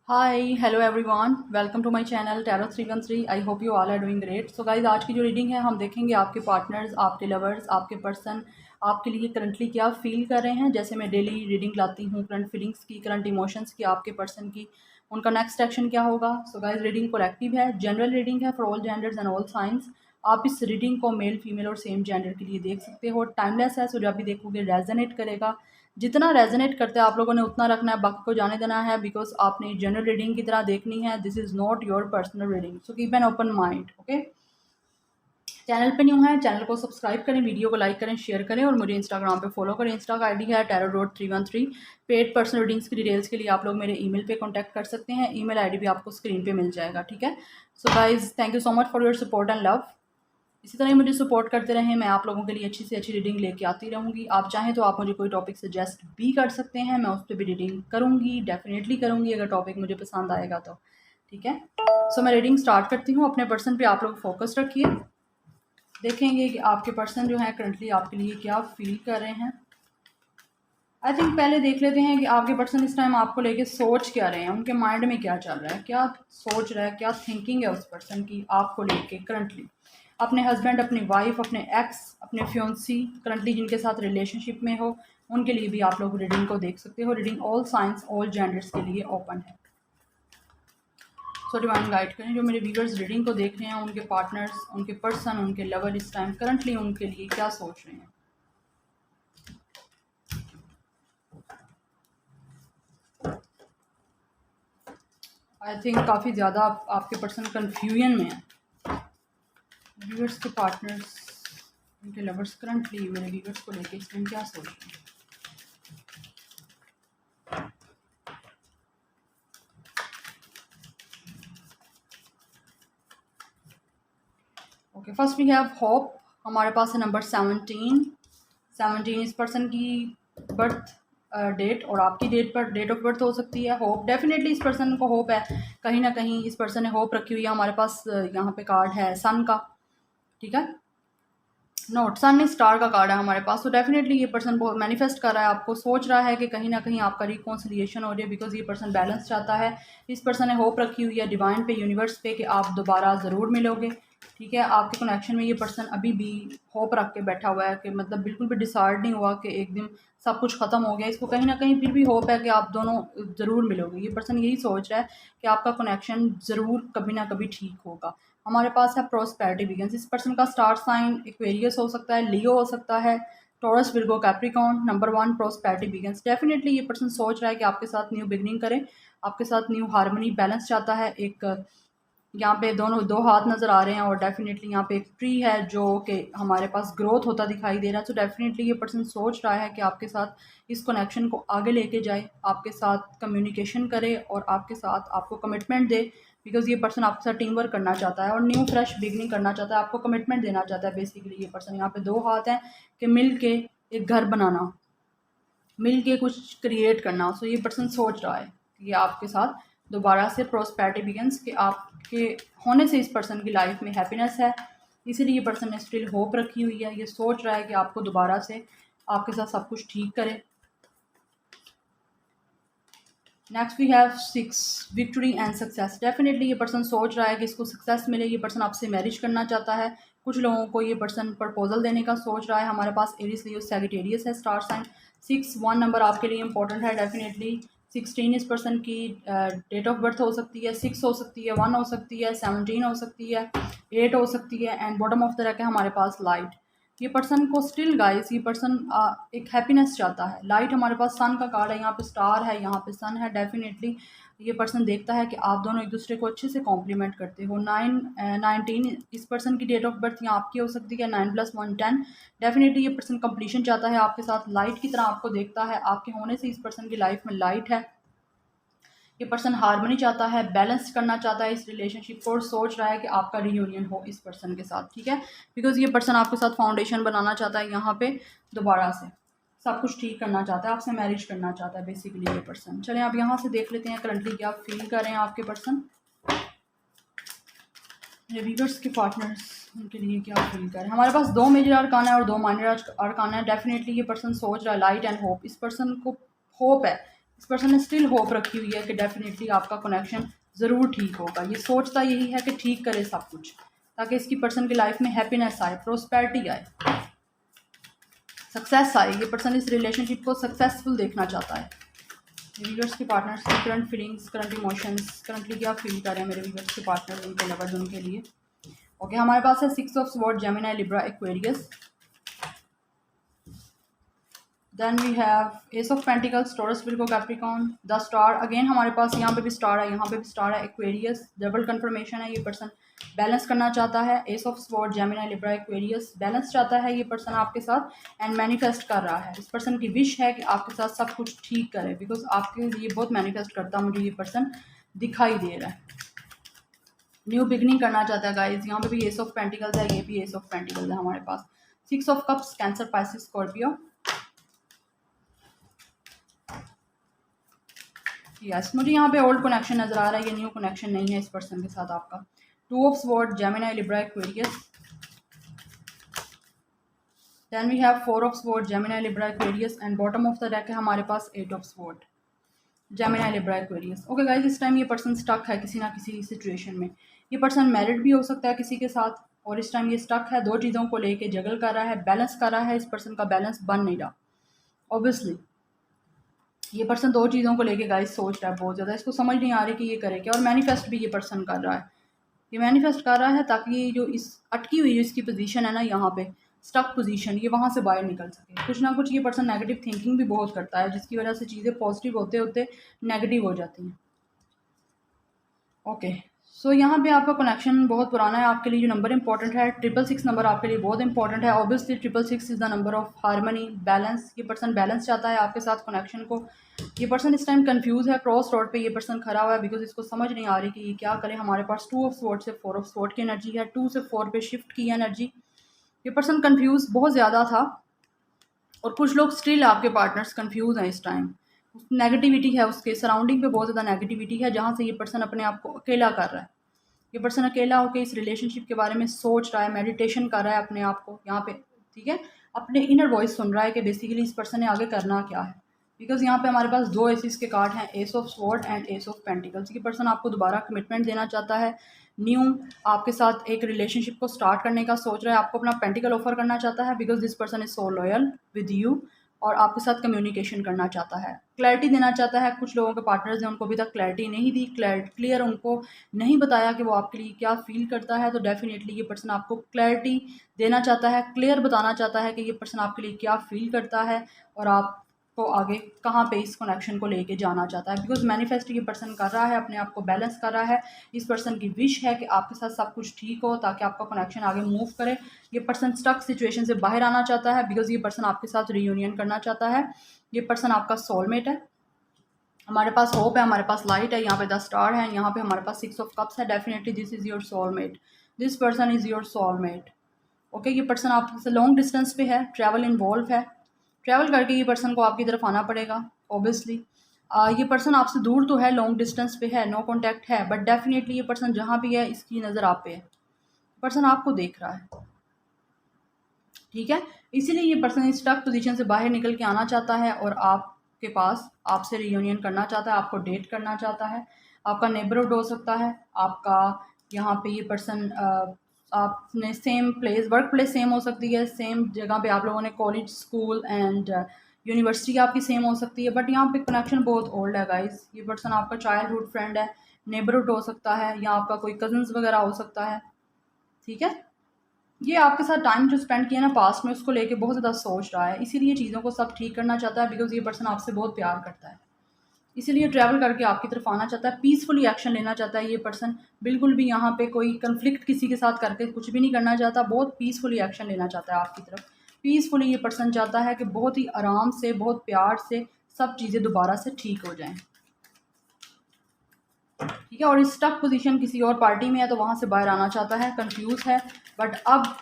Hi hello everyone, welcome to my channel tarot 313। I hope you all are doing great. So guys, आज की जो reading है हम देखेंगे आपके पार्टनर्स, आपके लवर्स, आपके पर्सन आपके लिए करंटली क्या फील कर रहे हैं। जैसे मैं डेली रीडिंग लाती हूँ करंट फीलिंग्स की, करंट इमोशंस की, आपके पर्सन की, उनका नेक्स्ट एक्शन क्या होगा। सो गाइज, रीडिंग कलेक्टिव है, जनरल रीडिंग है for all genders and all science. आप इस रीडिंग को मेल फीमेल और सेम जेंडर के लिए देख सकते हो। टाइमलेस है, सो जब भी देखोगे रेजोनेट करेगा। जितना रेजोनेट करते हैं आप लोगों ने उतना रखना है, बाकी को जाने देना है, बिकॉज आपने जनरल रीडिंग की तरह देखनी है। This is not your personal reading, so keep an open mind. Okay, channel पे न्यू है, चैनल को सब्सक्राइब करें, वीडियो को लाइक करें, शेयर करें और मुझे इंस्टाग्राम पे फॉलो करें। इंस्टा का आईडी है tarot.313। पेड पर्सनल रीडिंग्स की डिटेल्स के लिए आप लोग मेरे ईमेल पे कांटेक्ट कर सकते हैं। ईमेल आईडी भी आपको स्क्रीन पे मिल जाएगा, ठीक है। So guys, thank you so much for your support and love. इसी तरह ही मुझे सपोर्ट करते रहें, मैं आप लोगों के लिए अच्छी से अच्छी रीडिंग लेके आती रहूँगी। आप चाहें तो आप मुझे कोई टॉपिक सजेस्ट भी कर सकते हैं, मैं उस पर भी रीडिंग करूँगी, डेफिनेटली करूँगी अगर टॉपिक मुझे पसंद आएगा तो, ठीक है। सो मैं रीडिंग स्टार्ट करती हूँ। अपने पर्सन पे आप लोग फोकस रखिए। देखेंगे कि आपके पर्सन जो है करंटली आपके लिए क्या फील कर रहे हैं। आई थिंक पहले देख लेते हैं कि आपके पर्सन इस टाइम आपको लेके सोच क्या रहे हैं, उनके माइंड में क्या चल रहा है, क्या सोच रहा है, क्या थिंकिंग है उस पर्सन की आपको लेके करंटली। अपने हस्बैंड, अपनी वाइफ, अपने एक्स, अपने फ्योंसी, करंटली जिनके साथ रिलेशनशिप में हो, उनके लिए भी आप लोग रीडिंग को देख सकते हो। Reading all science all genders के लिए ओपन है। सो डिवाइन गाइड करें जो मेरे व्यूअर्स रीडिंग को देख रहे हैं, उनके पार्टनर्स, उनके पर्सन, उनके लवर इस टाइम करंटली उनके लिए क्या सोच रहे हैं। आई थिंक काफ़ी ज़्यादा आपके पर्सन कन्फ्यूजन में है। व्यूअर्स के पार्टनर्स, उनके लवर्स करंटली मेरे व्यूअर्स को लेके इस टाइम क्या सोच रहे हैं। Okay, first we have hope. हमारे पास है नंबर 17। इस पर्सन की बर्थ डेट और आपकी डेट पर डेट ऑफ बर्थ हो सकती है। होप, डेफिनेटली इस पर्सन को होप है, कहीं ना कहीं इस पर्सन ने होप रखी हुई है। हमारे पास यहाँ पे कार्ड है सन का, ठीक है। नोट सन स्टार का कार्ड है हमारे पास। तो डेफिनेटली ये पर्सन बहुत मैनिफेस्ट कर रहा है, आपको सोच रहा है कि कहीं ना कहीं आपका रिकॉन्सिलिएशन हो जाए, बिकॉज ये पर्सन बैलेंस चाहता है। इस पर्सन ने होप रखी हुई है डिवाइन पे, यूनिवर्स पे, कि आप दोबारा ज़रूर मिलोगे, ठीक है। आपके कनेक्शन में ये पर्सन अभी भी होप रख के बैठा हुआ है, कि मतलब बिल्कुल भी डिसाइड नहीं हुआ कि एक दिन सब कुछ ख़त्म हो गया। इसको कहीं ना कहीं फिर भी होप है कि आप दोनों ज़रूर मिलोगे। ये पर्सन यही सोच रहा है कि आपका कनेक्शन ज़रूर कभी ना कभी ठीक होगा। हमारे पास है प्रोस्पेरिटी बिगिंस। इस पर्सन का स्टार साइन एक्वेरियस हो सकता है, लियो हो सकता है, taurus, Virgo, Capricorn. Number 1 prosperity begins. Definitely ये पर्सन सोच रहा है कि आपके साथ न्यू बिगनिंग करें, आपके साथ न्यू हार्मनी, बैलेंस चाहता है। एक यहाँ पे दोनों दो हाथ नज़र आ रहे हैं और डेफिनेटली यहाँ पे एक ट्री है जो कि हमारे पास ग्रोथ होता दिखाई दे रहा है। तो डेफिनेटली ये पर्सन सोच रहा है कि आपके साथ इस कनेक्शन को आगे लेके जाए, आपके साथ कम्युनिकेशन करे और आपके साथ आपको कमिटमेंट दे, बिकॉज ये पर्सन आपके साथ टीम वर्क करना चाहता है और न्यू फ्रेश बिगनिंग करना चाहता है, आपको कमिटमेंट देना चाहता है। बेसिकली ये पर्सन, यहाँ पे दो हाथ हैं कि मिल के एक घर बनाना, मिल के कुछ क्रिएट करना। सो ये पर्सन सोच रहा है कि आपके साथ दोबारा से प्रोस्पेरिटी बिगिंस, कि आपके होने से इस पर्सन की लाइफ में हैप्पीनेस है। इसीलिए ये पर्सन ने स्टिल होप रखी हुई है, ये सोच रहा है कि आपको दोबारा से आपके साथ सब कुछ ठीक करे। Next we have 6 victory and success. Definitely ये पर्सन सोच रहा है कि इसको सक्सेस मिले। ये पर्सन आपसे मैरिज करना चाहता है। कुछ लोगों को ये पर्सन प्रपोजल देने का सोच रहा है। हमारे पास एरिस, लियो, सैजिटेरियस है स्टार साइन। 1 नंबर आपके लिए इंपॉर्टेंट है डेफिनेटली। 16 इस पर्सन की डेट ऑफ बर्थ हो सकती है, 6 हो सकती है, 1 हो सकती है, 17 हो सकती है, 8 हो सकती है and bottom of the rack है हमारे पास लाइट। ये पर्सन को स्टिल गाइस, ये पर्सन एक हैप्पीनेस चाहता है। लाइट हमारे पास सन का कार्ड है, यहाँ पे स्टार है, यहाँ पे सन है। डेफिनेटली ये पर्सन देखता है कि आप दोनों एक दूसरे को अच्छे से कॉम्प्लीमेंट करते हो। 19 इस पर्सन की डेट ऑफ बर्थ यहाँ आपकी हो सकती है। 9 + 1 10। डेफिनेटली ये पर्सन कंप्लीशन चाहता है आपके साथ, लाइट की तरह आपको देखता है। आपके होने से इस पर्सन की लाइफ में लाइट है। ये पर्सन हार्मनी चाहता है, बैलेंस करना चाहता है इस रिलेशनशिप को और सोच रहा है कि आपका रीयूनियन हो इस पर्सन के साथ, ठीक है। बिकॉज ये पर्सन आपके साथ फाउंडेशन बनाना चाहता है, यहाँ पे दोबारा से सब कुछ ठीक करना चाहता है, आपसे मैरिज करना चाहता है बेसिकली ये पर्सन। चलें अब यहाँ से देख लेते हैं करंटली क्या फील कर रहे हैं आपके पर्सन। व्यूअर्स के पार्टनर्स, उनके लिए क्या फील कर रहे हैं। हमारे पास 2 मेजर अरकान है और 2 माइनर अरकान है। डेफिनेटली ये पर्सन सोच रहा है लाइट एंड होप। इस पर्सन को होप है इस पर्सन ने स्टिल होप रखी हुई है कि डेफिनेटली आपका कनेक्शन ज़रूर ठीक होगा। ये सोचता यही है कि ठीक करे सब कुछ, ताकि इसकी पर्सन की लाइफ में हैप्पीनेस आए, प्रोस्पेरिटी आए, सक्सेस आए। ये पर्सन इस रिलेशनशिप को सक्सेसफुल देखना चाहता है। व्यूअर्स के पार्टनर्स की current feelings, current emotions, currently क्या फील कर रहे हैं मेरे व्यूअर्स के पार्टनर्स, उनके लवर्स, उनके लिए। ओके, हमारे पास है 6 of sword, Gemini, Libra, Aquarius. Then we have ace of pentacles, Taurus, Virgo, Capricorn, the star. Again हमारे पास यहाँ पे भी स्टार है, यहाँ पे भी स्टार है, एक्वेरियस। डबल कंफर्मेशन है। ये पर्सन बैलेंस करना चाहता है। S of sword, Gemini, Libra, Aquarius, balance चाहता है ये पर्सन आपके साथ एंड मैनिफेस्ट कर रहा है। इस पर्सन की विश है कि आपके साथ सब कुछ ठीक करे, बिकॉज आपके लिए बहुत मैनिफेस्ट करता मुझे ये पर्सन दिखाई दे रहा है। न्यू बिगनिंग करना चाहता है गाइज। यहाँ पे भी एस ऑफ पेंटिकल्स है, ये भी एस ऑफ पेंटिकल्स है हमारे पास। 6 of cups, cancer, Pisces, Scorpio. Yes, मुझे यहाँ पे ओल्ड कनेक्शन नजर आ रहा है, ये न्यू कनेक्शन नहीं है इस पर्सन के साथ आपका। 2 of sword, Gemini, Libra, Aquarius. Then we have 4 of sword, Gemini, Libra, Aquarius and bottom of the deck है हमारे पास 8 of sword, Gemini, Libra, Aquarius. Okay guys, इस टाइम ये पर्सन स्टक है किसी ना किसी सिचुएशन में। ये पर्सन मैरिड भी हो सकता है किसी के साथ, और इस टाइम ये स्टक है, दो चीज़ों को लेके जगल कर रहा है, बैलेंस कर रहा है। इस पर्सन का बैलेंस बन नहीं रहा। ऑब्वियसली ये पर्सन दो चीज़ों को लेके गाइस सोच रहा है बहुत ज़्यादा, इसको समझ नहीं आ रही कि ये करे क्या। और मैनिफेस्ट भी ये पर्सन कर रहा है, ये मैनिफेस्ट कर रहा है ताकि जो इस अटकी हुई जो इसकी पोजीशन है ना, यहाँ पे स्टक पोजीशन, ये वहाँ से बाहर निकल सके। कुछ ना कुछ ये पर्सन नेगेटिव थिंकिंग भी बहुत करता है, जिसकी वजह से चीज़ें पॉजिटिव होते होते नेगेटिव हो जाती हैं। ओके, सो यहाँ पे आपका कनेक्शन बहुत पुराना है। आपके लिए जो नंबर इंपॉर्टेंट है 666 नंबर आपके लिए बहुत इंपॉर्टेंट है। Obviously 666 is the number of harmony, balance. ये पर्सन बैलेंस चाहता है आपके साथ कनेक्शन को। ये पर्सन इस टाइम कंफ्यूज है, क्रॉस रोड पे ये पर्सन खड़ा हुआ है, बिकॉज इसको समझ नहीं आ रही कि ये क्या करे। हमारे पास 2 ऑफ स्वॉर्ड से 4 ऑफ स्वॉर्ड की एनर्जी है, 2 से 4 पे शिफ्ट की एनर्जी। ये पर्सन कंफ्यूज बहुत ज़्यादा था, और कुछ लोग स्टिल आपके पार्टनर्स कंफ्यूज हैं इस टाइम। नेगेटिविटी है उसके सराउंडिंग पे, बहुत ज़्यादा नेगेटिविटी है, जहाँ से ये पर्सन अपने आप को अकेला कर रहा है। ये पर्सन अकेला होकर इस रिलेशनशिप के बारे में सोच रहा है, मेडिटेशन कर रहा है अपने आप को यहाँ पे, ठीक है, अपने इनर वॉइस सुन रहा है कि बेसिकली इस पर्सन ने आगे करना क्या है। बिकॉज यहाँ पे हमारे पास दो एसिस के कार्ड हैं, S of sword and S of pentacles. ये पर्सन आपको दोबारा कमिटमेंट देना चाहता है, न्यू आपके साथ एक रिलेशनशिप को स्टार्ट करने का सोच रहा है, आपको अपना पेंटिकल ऑफर करना चाहता है, because this person is so loyal with you, और आपके साथ कम्युनिकेशन करना चाहता है, क्लैरिटी देना चाहता है। कुछ लोगों के पार्टनर्स हैं, उनको अभी तक क्लैरिटी नहीं दी, क्लियर उनको नहीं बताया कि वो आपके लिए क्या फील करता है। तो डेफिनेटली ये पर्सन आपको क्लैरिटी देना चाहता है, क्लियर बताना चाहता है कि ये पर्सन आपके लिए क्या फील करता है, और आपको आगे कहाँ पे इस कनेक्शन को लेके जाना चाहता है। बिकॉज मैनिफेस्ट ये पर्सन कर रहा है, अपने आप को बैलेंस कर रहा है। इस पर्सन की विश है कि आपके साथ सब कुछ ठीक हो, ताकि आपका कनेक्शन आगे मूव करे। ये पर्सन स्टक सिचुएशन से बाहर आना चाहता है, बिकॉज ये पर्सन आपके साथ रीयूनियन करना चाहता है। ये पर्सन आपका सोलमेट है। हमारे पास होप है, हमारे पास लाइट है, यहाँ पे 10 स्टार है, यहाँ पे हमारे पास 6 ऑफ कप्स है। Definitely this is your soulmate, this person is your soulmate. Okay, ये पर्सन आपसे लॉन्ग डिस्टेंस पे है, ट्रैवल इन्वॉल्व है, ट्रैवल करके ये पर्सन को आपकी तरफ आना पड़ेगा। ऑब्वियसली ये पर्सन आपसे दूर तो है, लॉन्ग डिस्टेंस पे है, नो कॉन्टैक्ट है, बट डेफिनेटली ये पर्सन जहाँ भी है इसकी नज़र आप पे है, पर्सन आपको देख रहा है, ठीक है। इसीलिए ये पर्सन इस स्टक पोजीशन से बाहर निकल के आना चाहता है, और आपके पास आपसे रियूनियन करना चाहता है, आपको डेट करना चाहता है। आपका नेबरहुड हो सकता है, आपका यहाँ पे ये पर्सन आपने same place, work place same हो सकती है, सेम जगह पे आप लोगों ने कॉलेज, स्कूल एंड यूनिवर्सिटी आपकी सेम हो सकती है, बट यहाँ पे कनेक्शन बहुत ओल्ड है गाइस। ये पर्सन आपका चाइल्डहुड फ्रेंड है, नेबरहुड हो सकता है, या आपका कोई कजन्स वगैरह हो सकता है, ठीक है। ये आपके साथ टाइम जो स्पेंड किया ना पास्ट में, उसको लेके बहुत ज़्यादा सोच रहा है, इसीलिए चीज़ों को सब ठीक करना चाहता है, बिकॉज ये पर्सन आपसे बहुत प्यार करता है, इसीलिए ट्रैवल करके आपकी तरफ आना चाहता है, पीसफुली एक्शन लेना चाहता है। ये पर्सन बिल्कुल भी यहाँ पे कोई कंफ्लिक्ट किसी के साथ करके कुछ भी नहीं करना चाहता, बहुत पीसफुली एक्शन लेना चाहता है आपकी तरफ। पीसफुली ये पर्सन चाहता है कि बहुत ही आराम से, बहुत प्यार से सब चीज़ें दोबारा से ठीक हो जाएं, ठीक है। और इस स्टक पोजीशन किसी और पार्टी में है, तो वहाँ से बाहर आना चाहता है, कंफ्यूज है, बट अब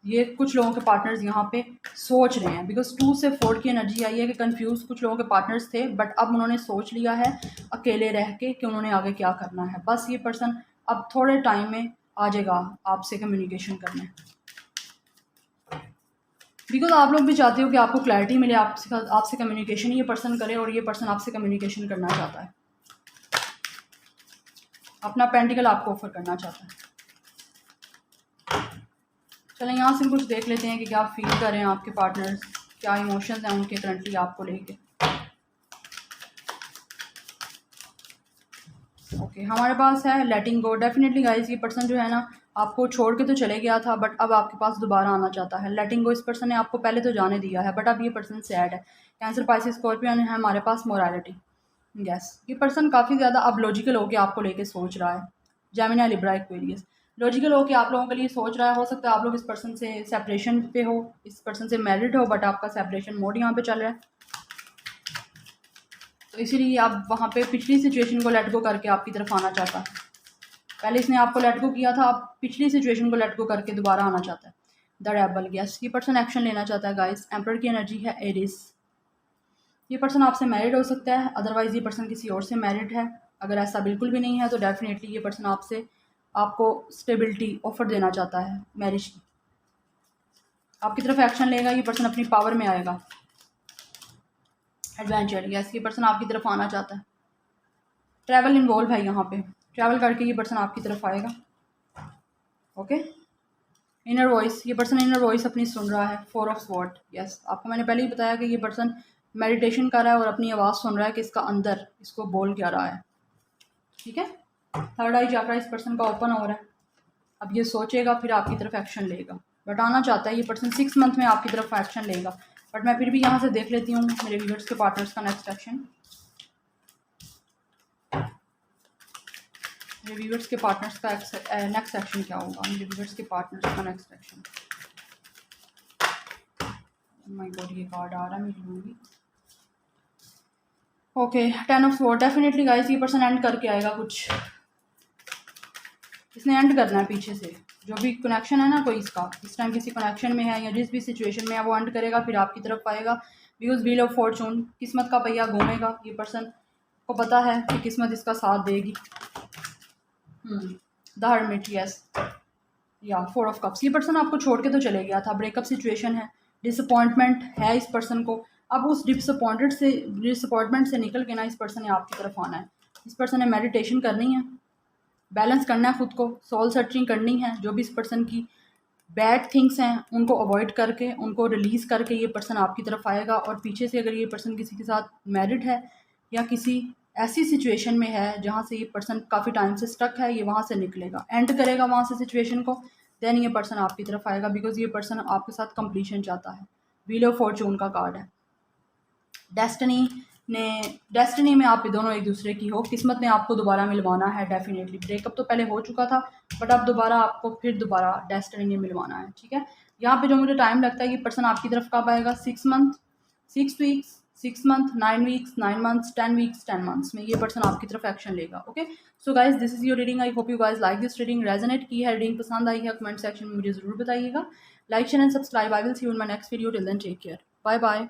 ये कुछ लोगों के पार्टनर्स यहाँ पे सोच रहे हैं, बिकॉज 2 से 4 की एनर्जी आई है कि कंफ्यूज कुछ लोगों के पार्टनर्स थे, बट अब उन्होंने सोच लिया है अकेले रह के कि उन्होंने आगे क्या करना है। बस ये पर्सन अब थोड़े टाइम में आ जाएगा आपसे कम्युनिकेशन करने, बिकॉज आप लोग भी चाहते हो कि आपको क्लैरिटी मिले, आपसे कम्युनिकेशन ये पर्सन करे और ये पर्सन आपसे कम्युनिकेशन करना चाहता है, अपना पेंटिकल आपको ऑफर करना चाहता है। चलें यहाँ से कुछ देख लेते हैं कि क्या फील कर रहे हैं आपके पार्टनर्स, क्या इमोशंस हैं उनके करंटली आपको लेके। ओके, हमारे पास है लेटिंग गो। डेफिनेटली गाइस ये पर्सन जो है ना आपको छोड़ के तो चले गया था, बट अब आपके पास दोबारा आना चाहता है। लेटिंग गो, इस पर्सन ने आपको पहले तो जाने दिया है, बट अब ये पर्सन सैड है। कैंसर, पाइसेस, स्कॉर्पियन है हमारे पास। मोरालिटी, यस, ये पर्सन काफ़ी ज़्यादा अब लॉजिकल होकर आपको लेके सोच रहा है। जेमिनी, लिब्रा, एक्वेरियस, लॉजिकल होकर आप लोगों के लिए सोच रहा है। हो सकता है आप लोग इस पर्सन से सेपरेशन पे हो, इस पर्सन से मैरिड हो, बट आपका सेपरेशन मोड यहाँ पे चल रहा है, तो इसीलिए आप वहाँ पे पिछली सिचुएशन को लेट गो करके आपकी तरफ आना चाहता है। पहले इसने आपको लेट गो किया था, आप पिछली सिचुएशन को लेट गो करके दोबारा आना चाहता है। द रेबल, यस, ये पर्सन एक्शन लेना चाहता है गाइस। एम्परर की एनर्जी है एरिस। ये पर्सन आपसे मैरिड हो सकता है, अदरवाइज़ ये पर्सन किसी और से मैरिड है। अगर ऐसा बिल्कुल भी नहीं है तो डेफिनेटली ये पर्सन आपको स्टेबिलिटी ऑफर देना चाहता है मैरिज की। आपकी तरफ एक्शन लेगा, ये पर्सन अपनी पावर में आएगा। एडवेंचर, यस, ये पर्सन आपकी तरफ आना चाहता है। ट्रैवल इन्वॉल्व है यहाँ पे, ट्रैवल करके ये पर्सन आपकी तरफ आएगा। ओके, इनर वॉइस, ये पर्सन इनर वॉइस अपनी सुन रहा है। 4 ऑफ स्वॉर्ड, यस, आपको मैंने पहले ही बताया कि ये पर्सन मेडिटेशन कर रहा है और अपनी आवाज़ सुन रहा है कि इसका अंदर इसको बोल क्या रहा है। ठीक है, थर्ड आई चक्रा इस पर्सन का ओपन हो रहा है। अब ये सोचेगा, फिर आपकी तरफ एक्शन लेगा, बट आना चाहता है ये पर्सन 6 मंथ में आपकी तरफ एक्शन लेगा। बट मैं फिर भी यहाँ से देख लेती हूँ मेरे व्यूअर्स के पार्टनर्स का नेक्स्ट एक्शन। मेरे व्यूअर्स के पार्टनर्स का नेक्स्ट एक्शन क्या होगा? मेरे व्यूअर्स के पार्टनर्स का नेक्स्ट एक्शन, माय गॉड, ये कार्ड आ रहा है मेरी movie. Okay, 10 of sword, definitely guys ये पर्सन एंड करके आएगा कुछ। इसने एंड करना है पीछे से, जो भी कनेक्शन है ना कोई इसका, इस टाइम किसी कनेक्शन में है या जिस भी सिचुएशन में है वो एंड करेगा, फिर आपकी तरफ आएगा। बिकॉज व्हील ऑफ फॉर्चून, किस्मत का पहिया घूमेगा। ये पर्सन को पता है कि किस्मत इसका साथ देगी। द हर्मिट, यस, या 4 ऑफ कप्स, ये पर्सन आपको छोड़ के तो चले गया था, ब्रेकअप सिचुएशन है, डिसअपॉइंटमेंट है इस पर्सन को। अब उस डिसअपॉइंटमेंट से निकल के ना इस पर्सन ने आपकी तरफ आना है। इस पर्सन ने मेडिटेशन करनी है, बैलेंस करना है खुद को, सोल सर्चिंग करनी है। जो भी इस पर्सन की बैड थिंग्स हैं उनको अवॉइड करके, उनको रिलीज़ करके ये पर्सन आपकी तरफ आएगा। और पीछे से अगर ये पर्सन किसी के साथ मैरिड है या किसी ऐसी सिचुएशन में है जहाँ से ये पर्सन काफ़ी टाइम से स्टक है, ये वहाँ से निकलेगा, एंड करेगा वहाँ से सिचुएशन को, देन ये पर्सन आपकी तरफ आएगा। बिकॉज ये पर्सन आपके साथ कंप्लीशन चाहता है। व्हील ऑफ फॉर्चून का कार्ड है। डेस्टिनी में आप दोनों एक दूसरे की हो, किस्मत ने आपको दोबारा मिलवाना है डेफिनेटली। ब्रेकअप तो पहले हो चुका था, बट अब दोबारा आपको फिर दोबारा डेस्टिनी ने मिलवाना है। ठीक है, यहाँ पे जो मुझे टाइम लगता है कि पर्सन आपकी तरफ कब आएगा? 6 month, 6 weeks, 6 month, 9 weeks, 9 months, 10 weeks, 10 months में ये पर्सन आपकी तरफ एक्शन लेगा। Okay, so guys this is your reading. I hope you guys like this reading, resonate की है रीडिंग, पसंद आई है, कमेंट सेक्शन में मुझे ज़रूर बताइएगा। Like share and subscribe. I will see you in my next video. Till then take care, bye bye.